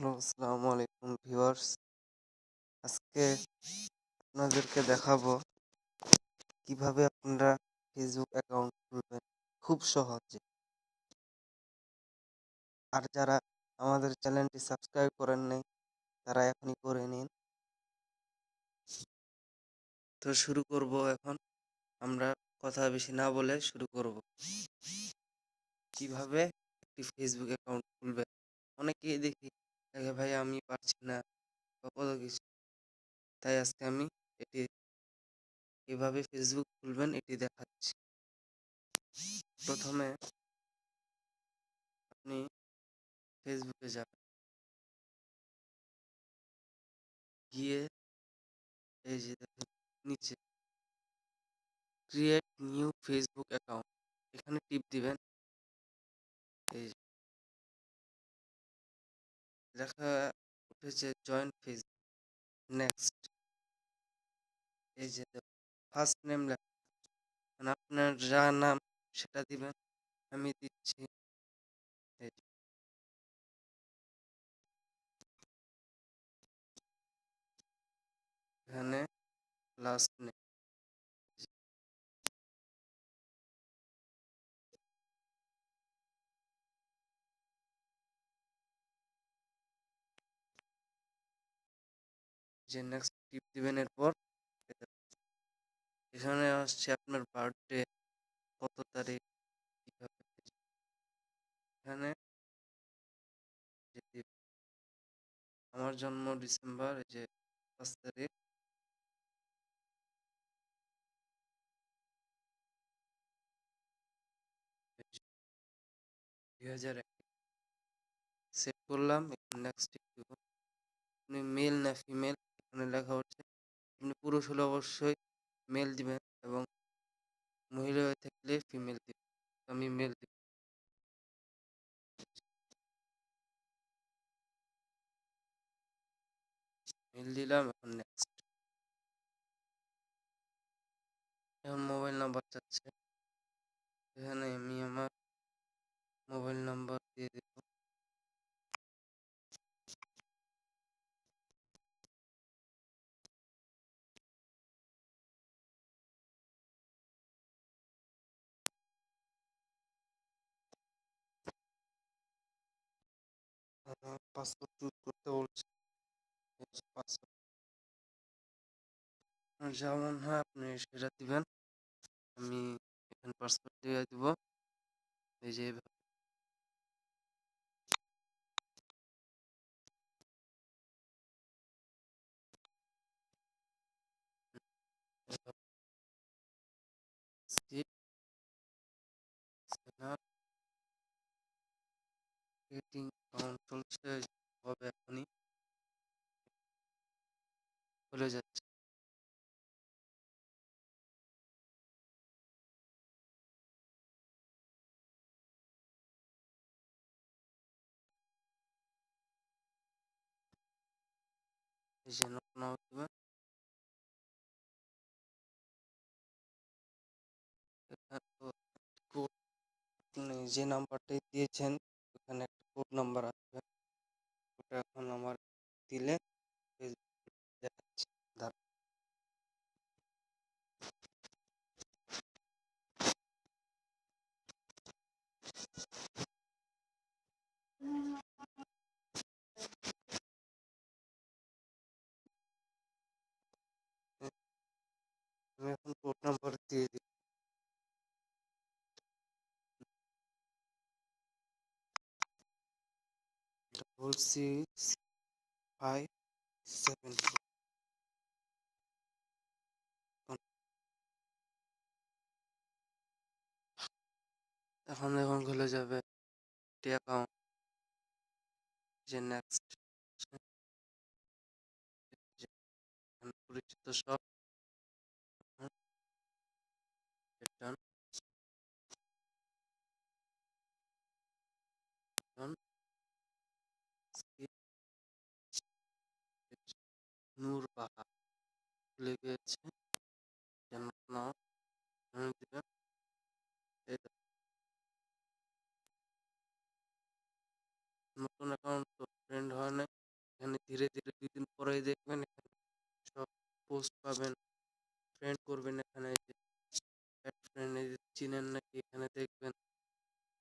Hello, আসসালামু আলাইকুম viewers. আজকে আপনাদেরকে দেখাবো কিভাবে আপনারা ফেসবুক অ্যাকাউন্ট খুলবেন খুব সহজে। আর যারা আমাদের চ্যানেলটি সাবস্ক্রাইব করেন নাই তারা এখনই করে নিন। তো শুরু করব এখন। আমরা কথা বেশি না বলে শুরু করব। কিভাবে একটি ফেসবুক অ্যাকাউন্ট খুলবেন। অনেকেই দেখি ভাই আমি পারছি না বা কত কিছু। তাই আজকে আমি এটি কিভাবে ফেসবুক খুলবেন এটি দেখাচ্ছি। প্রথমে আপনি ফেসবুকে যাবেন, গিয়ে এই যে দেখেন নিচে ক্রিয়েট নিউ ফেসবুক অ্যাকাউন্ট, এখানে টিপ দিবেন। এই যে লেখা উঠেছে জয়েন ফেসবুক, নেক্সট। এই যে ফার্স্ট নেম লেখা, মানে আপনার যা নাম সেটা দিবেন। আমি দিচ্ছি এই যে এখানে লাস্ট নেম। যে নেক্সট টিপ দিবেন। এরপর এখানে আসছে আপনার বার্থডে, কত তারিখ, কিভাবে। এখানে যে আমার জন্ম ডিসেম্বর, এই যে 5 তারিখ। 2001 সেট করলাম। নেক্সট দিব। আপনি মেল না ফিমেল এখানে লেখা হচ্ছে। আপনি পুরুষ হলে অবশ্যই মেল দিবেন এবং মহিলা হয়ে থাকলে ফিমেল দিবেন। আমি মেল দিব। মেল দিলাম। এখন নেক্সট। এখন মোবাইল নাম্বার চাচ্ছে, এখানে আমি আমার মোবাইল নাম্বার দিয়ে দেব। পাসওয়ার্ড চুজ করতে বলছে। পাসওয়ার্ড যেমন হয় আপনি সেটা দিবেন। আমি এখানে পাসওয়ার্ড দিয়ে দিব। এই যে ক্রিয়েটিং অ্যাকাউন্ট চলছে, হবে এখনই খুলে যাচ্ছে। এই যে নাও দিবেন। কোড, আপনি যে নাম্বারটাই দিয়েছেন ওখানে একটা কোড নাম্বার আসবে, ওটা এখন আমার দিলে দেখাচ্ছে। আমি এখন কোড নাম্বার দিয়ে দিই। 66574। এখন খুলে যাবে অ্যাকাউন্ট। যে নেক্সট, পরিচিত সব ডান। নূর বাহা খুলে গিয়েছে। নতুন অ্যাকাউন্ট তো ফ্রেন্ড হয় নাই। পরেই দেখবেন এখানে সব পোস্ট পাবেন, ফ্রেন্ড করবেন, এখানে যে অ্যাড ফ্রেন্ড চিনেন নাকি এখানে দেখবেন,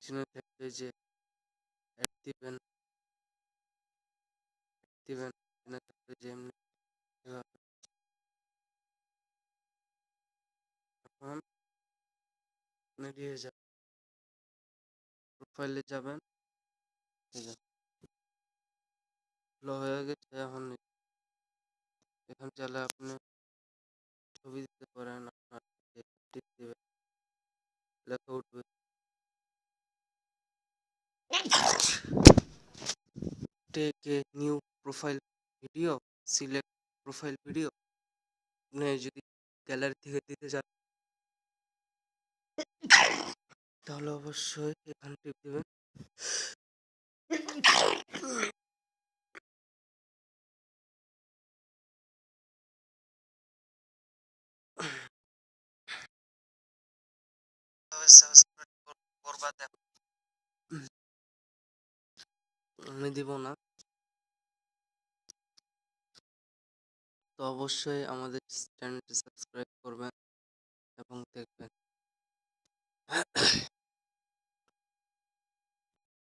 চিনে থাকলে যে অ্যাড দিবেন, চিনে থাকলে যে এমনি এভাবে। এখন দিয়ে যাবেন, প্রোফাইলে যাবেন, এই যে ফলো হয়ে গেছে। এখন এখানে চাইলে আপনি ছবি দিতে পারেন, আপনার যে টিক দিবেন, লেখা উঠবে take a new profile video, select profile video. আপনি যদি গ্যালারি থেকে দিতে চান তাহলে অবশ্যই এখানে টিপ দিবেন। সাবস্ক্রাইব করবা দেখো, আমি দিব না, তো অবশ্যই আমাদের চ্যানেলটি সাবস্ক্রাইব করবেন এবং দেখবেন।